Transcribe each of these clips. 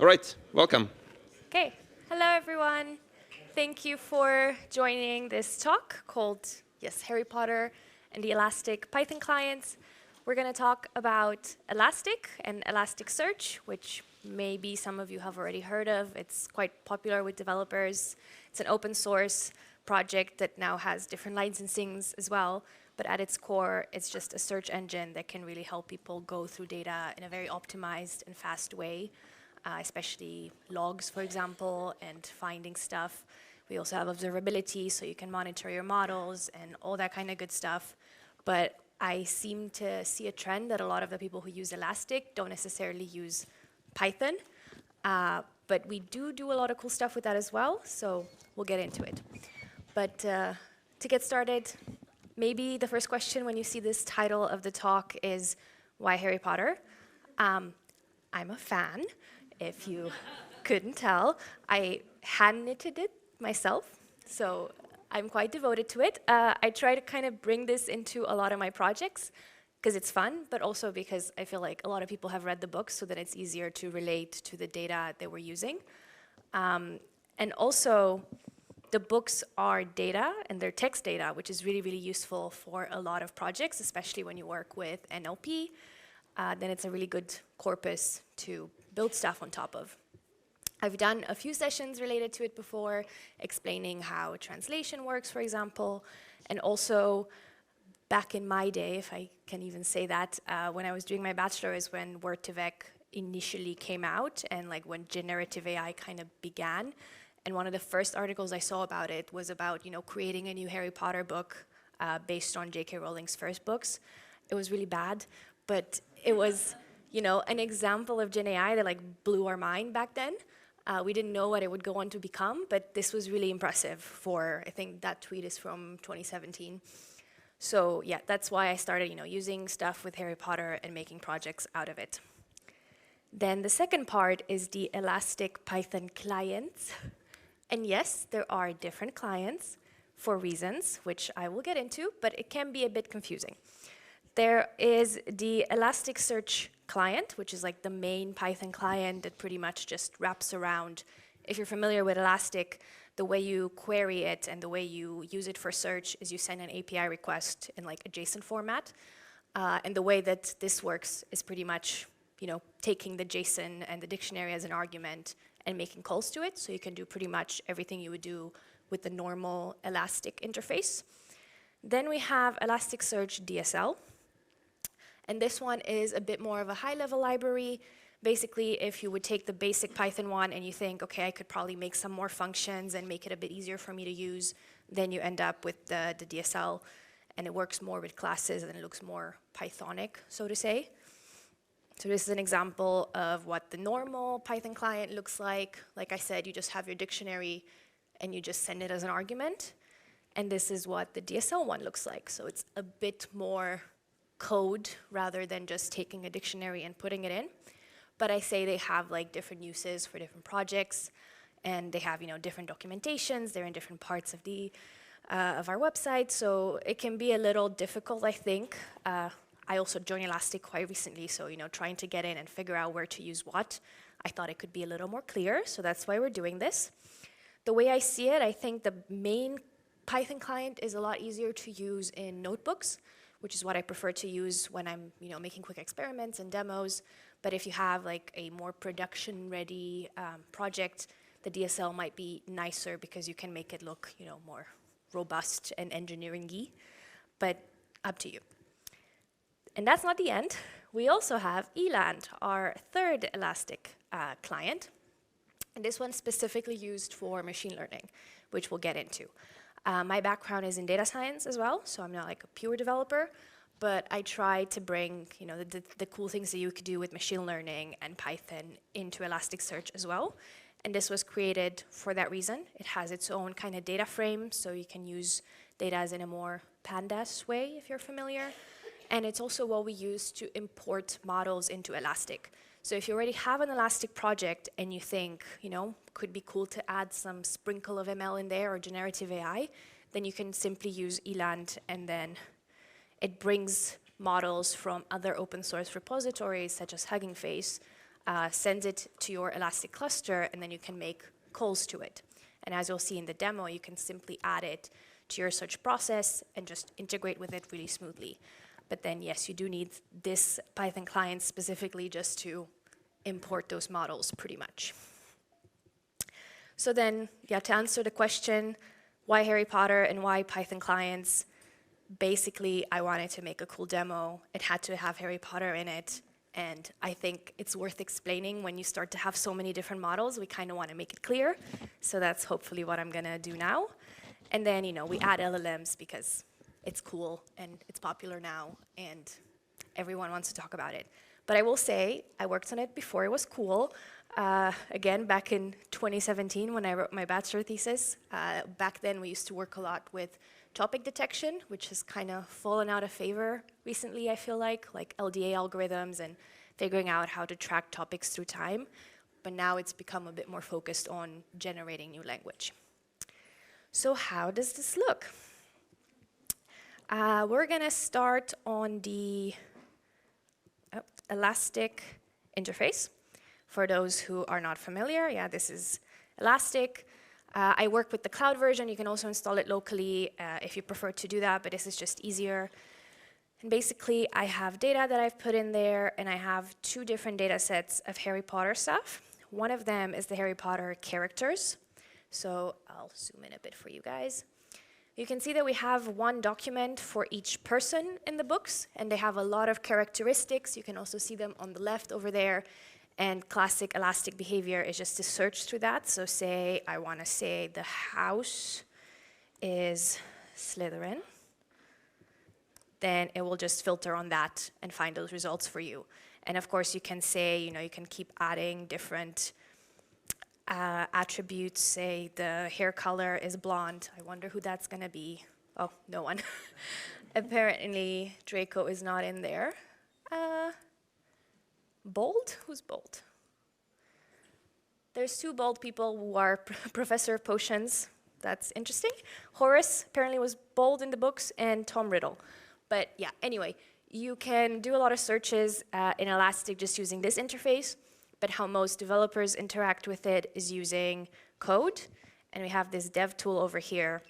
All right, welcome. Okay, hello everyone. Thank you for joining this talk called, yes, Harry Potter and the Elastic Python clients. We're going to talk about Elastic and Elasticsearch, which maybe some of you have already heard of. It's quite popular with developers. It's an open source project that now has different licensings as well. But at its core, it's just a search engine that can really help people go through data in a very optimized and fast way. Especially logs, for example, and finding stuff. We also have observability, so you can monitor your models and all that kind of good stuff. But I seem to see a trend that a lot of the people who use Elastic don't necessarily use Python. But we do a lot of cool stuff with that as well, so we'll get into it. But to get started, maybe the first question when you see this title of the talk is, why Harry Potter? I'm a fan. If you couldn't tell, I hand-knitted it myself, so I'm quite devoted to it. I try to kind of bring this into a lot of my projects because it's fun, but also because I feel like a lot of people have read the books so that it's easier to relate to the data that we're using. And also, the books are data, and they're text data, which is really, really useful for a lot of projects, especially when you work with NLP. Then it's a really good corpus to build stuff on top of. I've done a few sessions related to it before, explaining how translation works, for example, and also back in my day, if I can even say that, when I was doing my bachelor is when Word2Vec initially came out and like when generative AI kind of began. And one of the first articles I saw about it was about, creating a new Harry Potter book based on J.K. Rowling's first books. It was really bad, but it was an example of Gen AI that blew our mind back then. We didn't know what it would go on to become, but this was really impressive for, I think that tweet is from 2017. So yeah, that's why I started using stuff with Harry Potter and making projects out of it. Then the second part is the Elastic Python clients. And yes, there are different clients for reasons, which I will get into, but it can be a bit confusing. There is the Elasticsearch client, which is like the main Python client that pretty much just wraps around. If you're familiar with Elastic, the way you query it and the way you use it for search is you send an API request in like a JSON format. And the way that this works is pretty much, taking the JSON and the dictionary as an argument and making calls to it. So you can do pretty much everything you would do with the normal Elastic interface. Then we have Elasticsearch DSL. And this one is a bit more of a high-level library. Basically, if you would take the basic Python one and you think, okay, I could probably make some more functions and make it a bit easier for me to use, then you end up with the DSL, and it works more with classes and it looks more Pythonic, so to say. So this is an example of what the normal Python client looks like. Like I said, you just have your dictionary and you just send it as an argument. And this is what the DSL one looks like. So it's a bit more code rather than just taking a dictionary and putting it in. But I say they have different uses for different projects, and they have different documentations. They're in different parts of the of our website, so it can be a little difficult, I think. I also joined Elastic quite recently, so trying to get in and figure out where to use what, I thought it could be a little more clear, so that's why we're doing this. The way I see it, I think the main Python client is a lot easier to use in notebooks, which is what I prefer to use when I'm making quick experiments and demos. But if you have a more production-ready project, the DSL might be nicer because you can make it look more robust and engineering-y, but up to you. And that's not the end. We also have Eland, our third Elastic client. And this one's specifically used for machine learning, which we'll get into. My background is in data science as well, so I'm not a pure developer, but I try to bring the cool things that you could do with machine learning and Python into Elasticsearch as well. And this was created for that reason. It has its own kind of data frame, so you can use data as in a more pandas way, if you're familiar. And it's also what we use to import models into Elastic. So if you already have an Elastic project and you think, could be cool to add some sprinkle of ML in there or generative AI, then you can simply use Eland, and then it brings models from other open source repositories such as Hugging Face sends it to your Elastic cluster, and then you can make calls to it. And as you'll see in the demo, you can simply add it to your search process and just integrate with it really smoothly. But then, yes, you do need this Python client specifically just to import those models pretty much. So then, yeah, to answer the question, why Harry Potter and why Python clients? Basically, I wanted to make a cool demo. It had to have Harry Potter in it. And I think it's worth explaining when you start to have so many different models. We kind of want to make it clear. So that's hopefully what I'm going to do now. And then, we add LLMs because it's cool and it's popular now and everyone wants to talk about it. But I will say, I worked on it before it was cool. Again, back in 2017 when I wrote my bachelor thesis. Back then we used to work a lot with topic detection, which has kind of fallen out of favor recently, I feel like LDA algorithms and figuring out how to track topics through time. But now it's become a bit more focused on generating new language. So how does this look? We're going to start on the Elastic interface. For those who are not familiar, yeah, this is Elastic. I work with the cloud version. You can also install it locally if you prefer to do that, but this is just easier. And basically, I have data that I've put in there, and I have two different data sets of Harry Potter stuff. One of them is the Harry Potter characters. So I'll zoom in a bit for you guys. You can see that we have one document for each person in the books, and they have a lot of characteristics. You can also see them on the left over there. And classic Elastic behavior is just to search through that. So say I want to say the house is Slytherin. Then it will just filter on that and find those results for you. And of course, you can say, you can keep adding different attributes. Say the hair color is blonde. I wonder who that's going to be. Oh, no one. Apparently, Draco is not in there. Bold? Who's bold? There's two bold people who are Professor of Potions. That's interesting. Horace apparently was bold in the books, and Tom Riddle. But yeah, anyway, you can do a lot of searches in Elastic just using this interface, but how most developers interact with it is using code. And we have this dev tool over here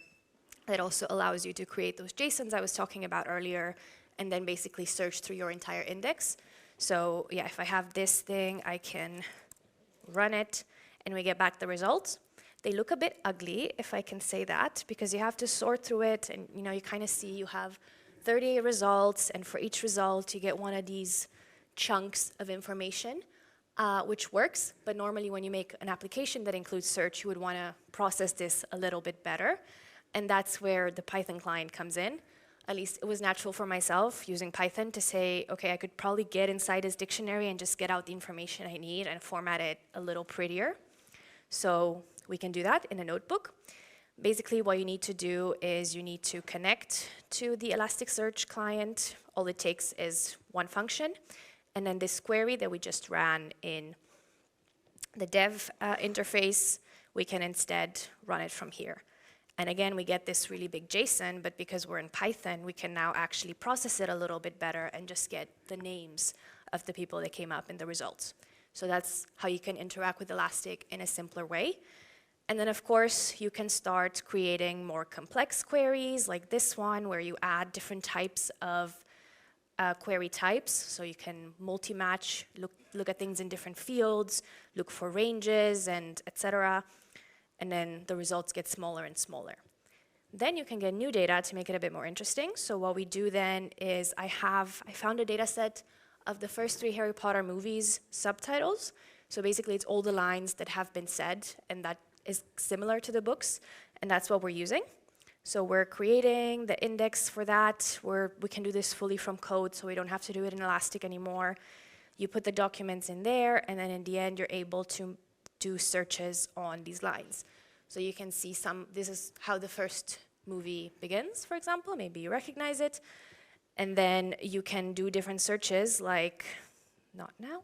that also allows you to create those JSONs I was talking about earlier, and then basically search through your entire index. So yeah, if I have this thing, I can run it, and we get back the results. They look a bit ugly, if I can say that, because you have to sort through it, and you kind of see you have 38 results, and for each result, you get one of these chunks of information, which works. But normally, when you make an application that includes search, you would want to process this a little bit better, and that's where the Python client comes in. At least it was natural for myself using Python to say, okay, I could probably get inside this dictionary and just get out the information I need and format it a little prettier. So we can do that in a notebook. Basically, what you need to do is you need to connect to the Elasticsearch client. All it takes is one function. And then this query that we just ran in the dev interface, we can instead run it from here. And again, we get this really big JSON, but because we're in Python, we can now actually process it a little bit better and just get the names of the people that came up in the results. So that's how you can interact with Elastic in a simpler way. And then, of course, you can start creating more complex queries like this one, where you add different types of query types. So you can multi-match, look at things in different fields, look for ranges, and etc. And then the results get smaller and smaller. Then you can get new data to make it a bit more interesting. So what we do then is I found a data set of the first 3 Harry Potter movies subtitles. So basically it's all the lines that have been said, and that is similar to the books, and that's what we're using. So we're creating the index for that. We can do this fully from code, so we don't have to do it in Elastic anymore. You put the documents in there, and then in the end, you're able to do searches on these lines. So you can see this is how the first movie begins, for example. Maybe you recognize it. And then you can do different searches, like, not now.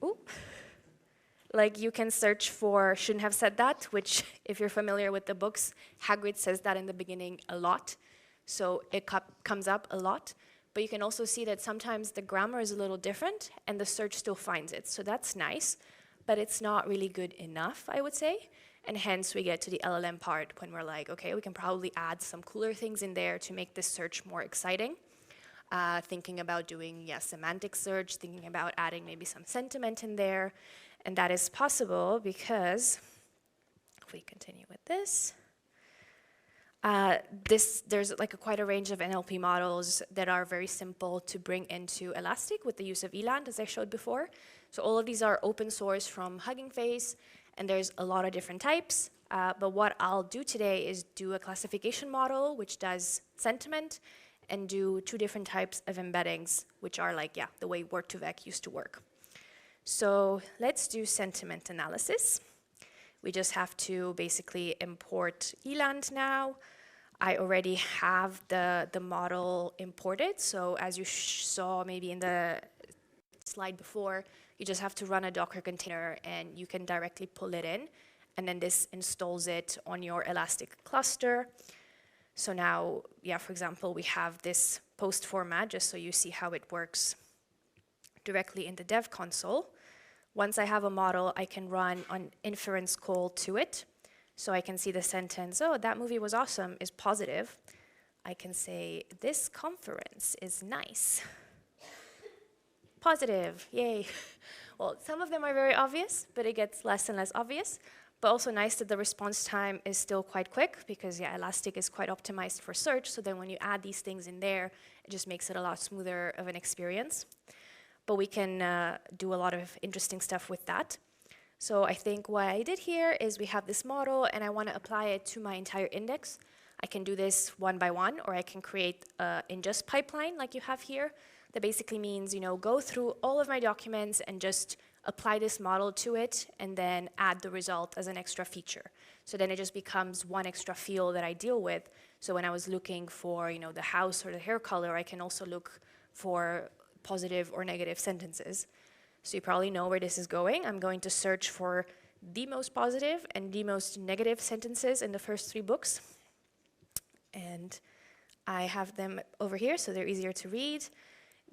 Ooh. Like you can search for shouldn't have said that, which if you're familiar with the books, Hagrid says that in the beginning a lot. So it comes up a lot. but you can also see that sometimes the grammar is a little different and the search still finds it. So that's nice, but it's not really good enough, I would say. And hence we get to the LLM part when we're like, okay, we can probably add some cooler things in there to make this search more exciting. Thinking about doing, semantic search, thinking about adding maybe some sentiment in there. And that is possible because, if we continue with this, there's like quite a range of NLP models that are very simple to bring into Elastic with the use of Eland, as I showed before. So all of these are open source from Hugging Face, and there's a lot of different types. But what I'll do today is do a classification model, which does sentiment, and do 2 different types of embeddings, which are like, the way Word2Vec used to work. So let's do sentiment analysis. We just have to basically import Eland now. I already have the model imported. So as you saw maybe in the slide before, you just have to run a Docker container and you can directly pull it in. And then this installs it on your Elastic cluster. So now, for example, we have this post format, just so you see how it works directly in the dev console. Once I have a model, I can run an inference call to it. So I can see the sentence, oh, that movie was awesome, is positive. I can say, this conference is nice. Positive, yay. Well, some of them are very obvious, but it gets less and less obvious. But also nice that the response time is still quite quick because Elastic is quite optimized for search. So then when you add these things in there, it just makes it a lot smoother of an experience. But we can do a lot of interesting stuff with that. So I think what I did here is we have this model and I want to apply it to my entire index. I can do this one by one, or I can create an ingest pipeline like you have here. That basically means, go through all of my documents and just apply this model to it and then add the result as an extra feature. So then it just becomes one extra field that I deal with. So when I was looking for, the house or the hair color, I can also look for positive or negative sentences. So you probably know where this is going. I'm going to search for the most positive and the most negative sentences in the first 3 books. And I have them over here, so they're easier to read.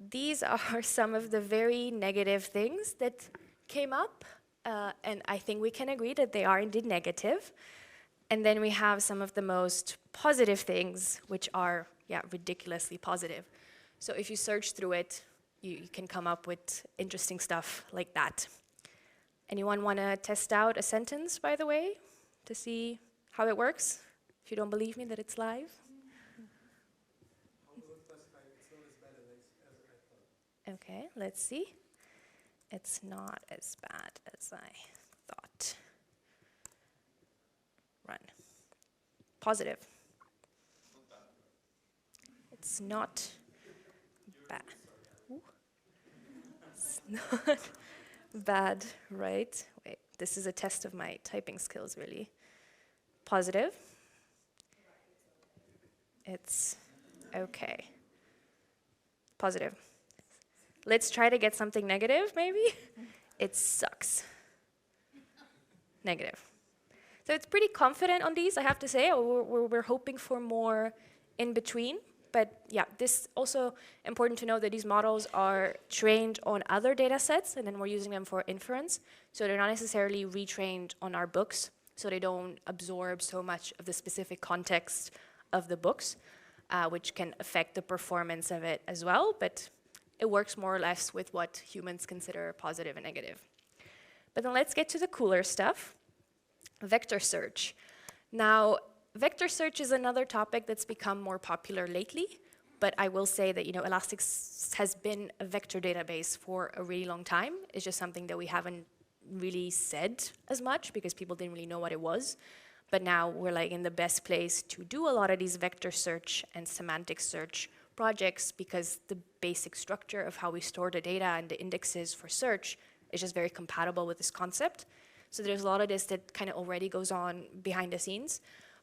These are some of the very negative things that came up, and I think we can agree that they are indeed negative. And then we have some of the most positive things, which are, ridiculously positive. So if you search through it, you can come up with interesting stuff like that. Anyone want to test out a sentence, by the way, to see how it works? If you don't believe me that it's live. Okay, let's see. It's not as bad as I thought. Run. Positive. It's not bad. Ooh. It's not bad, right? Wait, this is a test of my typing skills, really. Positive. It's okay. Positive. Let's try to get something negative, maybe. It sucks. Negative. So it's pretty confident on these, I have to say. We're hoping for more in between. But this also important to know that these models are trained on other data sets, and then we're using them for inference. So they're not necessarily retrained on our books, so they don't absorb so much of the specific context of the books, which can affect the performance of it as well. But it works more or less with what humans consider positive and negative. But then let's get to the cooler stuff. Vector search. Now, vector search is another topic that's become more popular lately, but I will say that Elastic has been a vector database for a really long time. It's just something that we haven't really said as much because people didn't really know what it was. But now we're like in the best place to do a lot of these vector search and semantic search projects because the basic structure of how we store the data and the indexes for search is just very compatible with this concept. So there's a lot of this that kind of already goes on behind the scenes.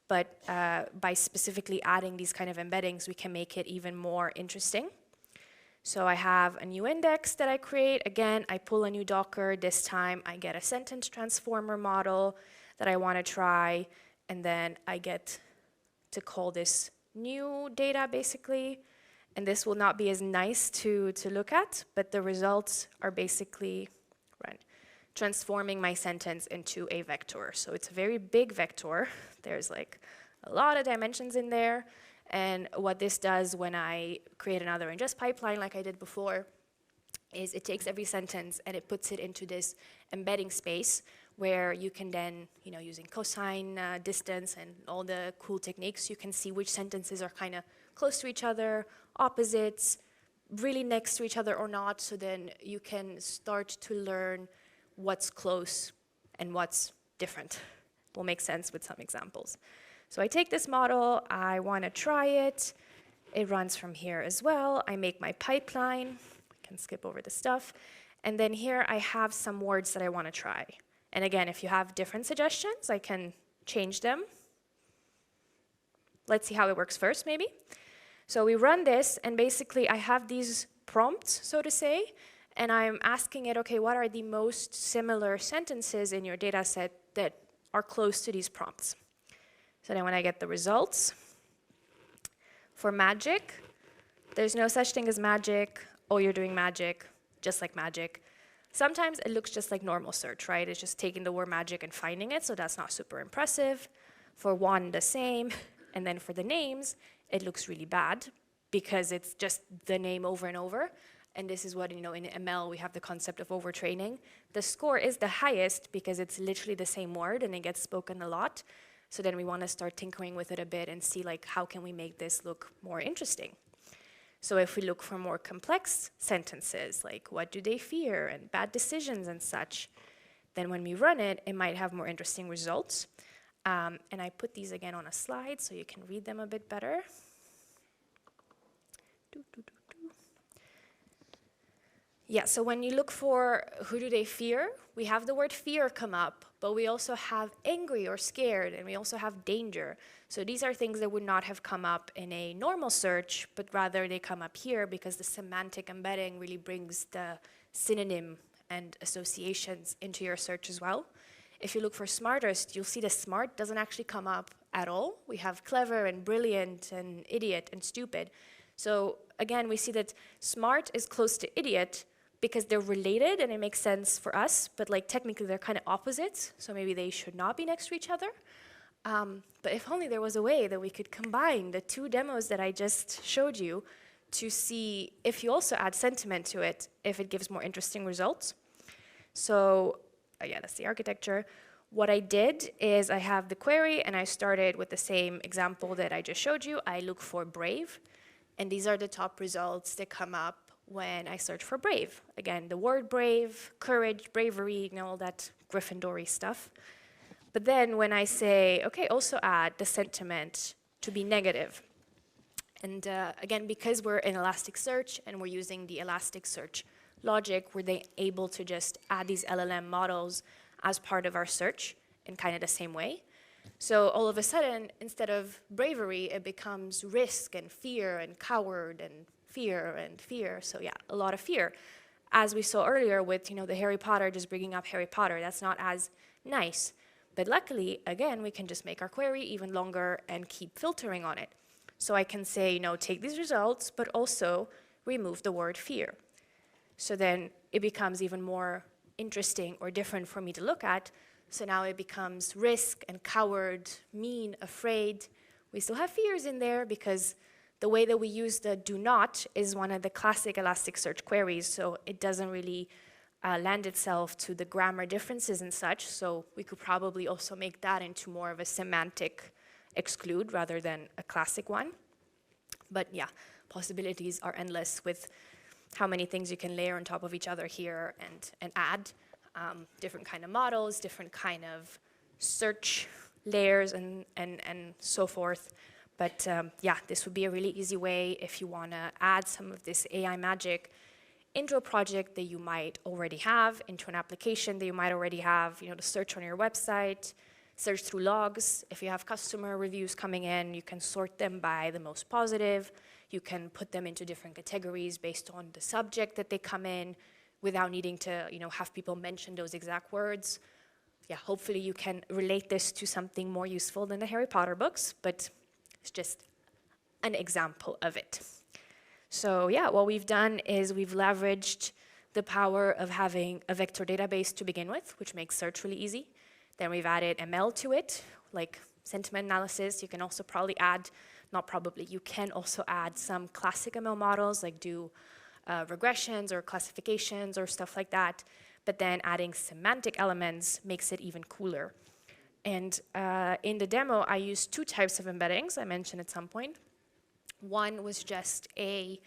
But by specifically adding these kind of embeddings, we can make it even more interesting. So I have a new index that I create. Again, I pull a new Docker. This time I get a sentence transformer model that I want to try. And then I get to call this new data, basically. And this will not be as nice to look at, but the results are basically transforming my sentence into a vector. So it's a very big vector. There's like a lot of dimensions in there. And what this does when I create another ingest pipeline like I did before is it takes every sentence and it puts it into this embedding space where you can then, using cosine distance and all the cool techniques, you can see which sentences are kind of close to each other, opposites, really next to each other or not. So then you can start to learn what's close and what's different. Will make sense with some examples. So I take this model, I want to try it. It runs from here as well. I make my pipeline. I can skip over the stuff. And then here I have some words that I want to try. And again, if you have different suggestions, I can change them. Let's see how it works first, maybe. So we run this, and basically I have these prompts, so to say, and I'm asking it, okay, what are the most similar sentences in your data set that are close to these prompts? So then when I get the results, for magic, there's no such thing as magic. Oh, you're doing magic, just like magic. Sometimes it looks just like normal search, right? It's just taking the word magic and finding it, so that's not super impressive. For one, the same. And then for the names, it looks really bad because it's just the name over and over. And this is what, in ML, we have the concept of overtraining. The score is the highest because it's literally the same word and it gets spoken a lot. So then we want to start tinkering with it a bit and see, like, how can we make this look more interesting? So if we look for more complex sentences, like what do they fear and bad decisions and such, then when we run it, it might have more interesting results. And I put these again on a slide so you can read them a bit better. Yeah, so when you look for who do they fear, we have the word fear come up, but we also have angry or scared, and we also have danger. So these are things that would not have come up in a normal search, but rather they come up here because the semantic embedding really brings the synonym and associations into your search as well. If you look for smartest, you'll see the smart doesn't actually come up at all. We have clever and brilliant and idiot and stupid. So again, we see that smart is close to idiot because they're related and it makes sense for us, but like technically they're kind of opposites, so maybe they should not be next to each other. But if only there was a way that we could combine the two demos that I just showed you to see if you also add sentiment to it, if it gives more interesting results. So yeah, that's the architecture. What I did is I have the query and I started with the same example that I just showed you. I look for brave, and these are the top results that come up when I search for brave. Again, the word brave, courage, bravery, all that Gryffindor-y stuff. But then when I say, okay, also add the sentiment to be negative. And again, because we're in Elasticsearch and we're using the Elasticsearch logic, we're then able to just add these LLM models as part of our search in kind of the same way. So all of a sudden, instead of bravery, it becomes risk and fear and coward and fear and fear. So yeah, a lot of fear. As we saw earlier with, the Harry Potter, just bringing up Harry Potter, that's not as nice. But luckily, again, we can just make our query even longer and keep filtering on it. So I can say, take these results, but also remove the word fear. So then it becomes even more interesting or different for me to look at. So now it becomes risk and coward, mean, afraid. We still have fears in there because the way that we use the do not is one of the classic Elasticsearch queries, so it doesn't really lend itself to the grammar differences and such, so we could probably also make that into more of a semantic exclude rather than a classic one. But yeah, possibilities are endless with how many things you can layer on top of each other here and add. Different kind of models, different kind of search layers and so forth. But yeah, this would be a really easy way if you want to add some of this AI magic into a project that you might already have, into an application that you might already have, to search on your website, search through logs. If you have customer reviews coming in, you can sort them by the most positive. You can put them into different categories based on the subject that they come in without needing to, have people mention those exact words. Yeah, hopefully you can relate this to something more useful than the Harry Potter books, but it's just an example of it. So yeah, what we've done is we've leveraged the power of having a vector database to begin with, which makes search really easy. Then we've added ML to it, like sentiment analysis. You can also probably add, not probably, you can also add some classic ML models, like do regressions or classifications or stuff like that. But then adding semantic elements makes it even cooler. And in the demo, I used two types of embeddings I mentioned at some point. One was just a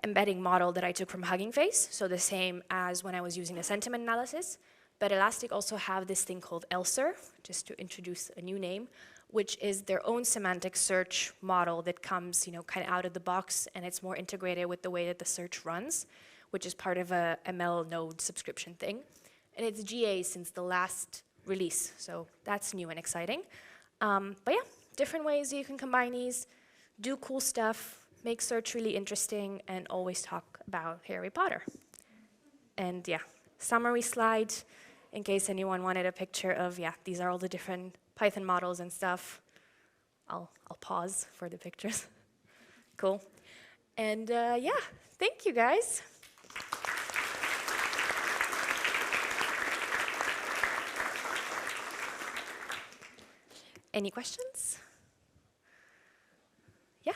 embedding model that I took from Hugging Face, so the same as when I was using the sentiment analysis. But Elastic also have this thing called ELSER, just to introduce a new name, which is their own semantic search model that comes, kind of out of the box, and it's more integrated with the way that the search runs, which is part of a ML node subscription thing. And it's GA since the last release, so that's new and exciting. But yeah, different ways you can combine these, do cool stuff, make search really interesting, and always talk about Harry Potter. And yeah, summary slide, in case anyone wanted a picture of, these are all the different Python models and stuff. I'll pause for the pictures. Cool. And yeah, thank you guys. Any questions? Yeah?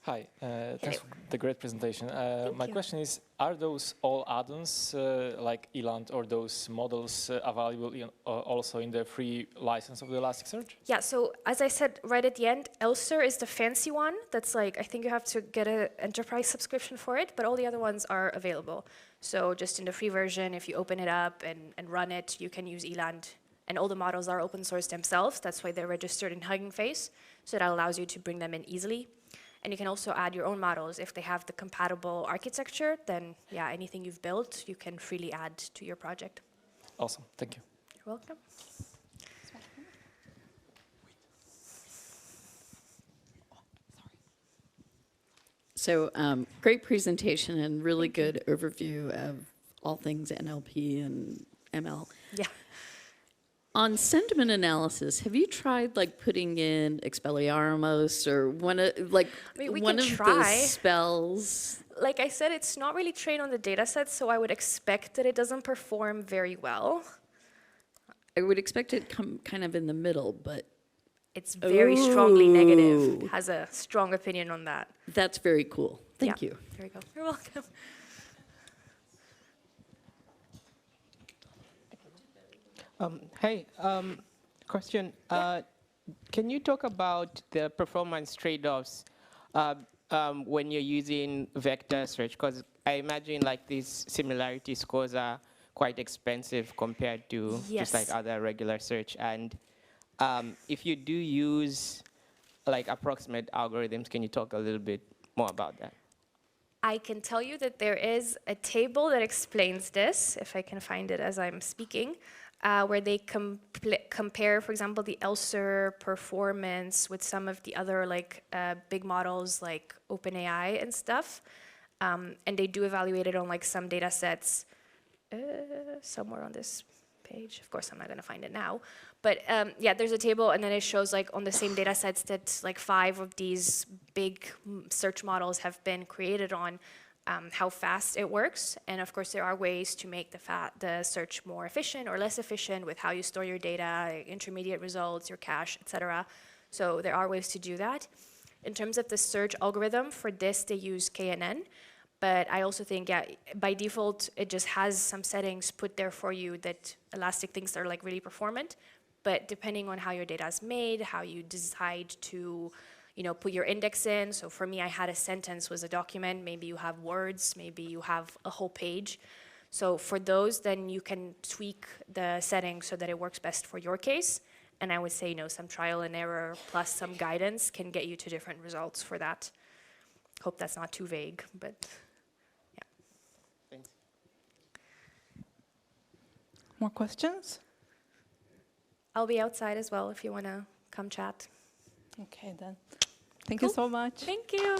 Hi, thanks for the great presentation. My question is, are those all add-ons like Eland or those models available also in the free license of the Elasticsearch? Yeah, so as I said right at the end, ELSER is the fancy one. That's like, I think you have to get an enterprise subscription for it, but all the other ones are available. So just in the free version, if you open it up and run it, you can use Eland. And all the models are open source themselves. That's why they're registered in Hugging Face. So that allows you to bring them in easily. And you can also add your own models. If they have the compatible architecture, then yeah, anything you've built, you can freely add to your project. Awesome, thank you. You're welcome. So great presentation and really good overview of all things NLP and ML. Yeah. On sentiment analysis, have you tried like putting in Expelliarmus or one of the spells? Like I said, it's not really trained on the data set, so I would expect that it doesn't perform very well. I would expect it come kind of in the middle, but it's very strongly negative. It has a strong opinion on that. That's very cool. Thank you. There you go. You're welcome. Hey, question. Can you talk about the performance trade-offs when you're using vector search? Because I imagine like these similarity scores are quite expensive compared to just like other regular search. And if you do use like approximate algorithms, can you talk a little bit more about that? I can tell you that there is a table that explains this, if I can find it as I'm speaking, where they compare, for example, the ELSER performance with some of the other like big models like OpenAI and stuff. And they do evaluate it on like some data sets somewhere on this page. Of course, I'm not going to find it now. But yeah, there's a table, and then it shows like on the same data sets that like 5 of these big search models have been created on, how fast it works. And of course, there are ways to make the search more efficient or less efficient with how you store your data, intermediate results, your cache, etc. So there are ways to do that. In terms of the search algorithm, for this, they use KNN. But I also think, yeah, by default, it just has some settings put there for you that Elastic thinks are like really performant. But depending on how your data is made, how you decide to put your index in. So for me, I had a sentence was a document. Maybe you have words. Maybe you have a whole page. So for those, then you can tweak the settings so that it works best for your case. And I would say, some trial and error plus some guidance can get you to different results for that. Hope that's not too vague, but yeah. Thanks. More questions? I'll be outside as well if you want to come chat. Okay, then. Thank you so much. Thank you.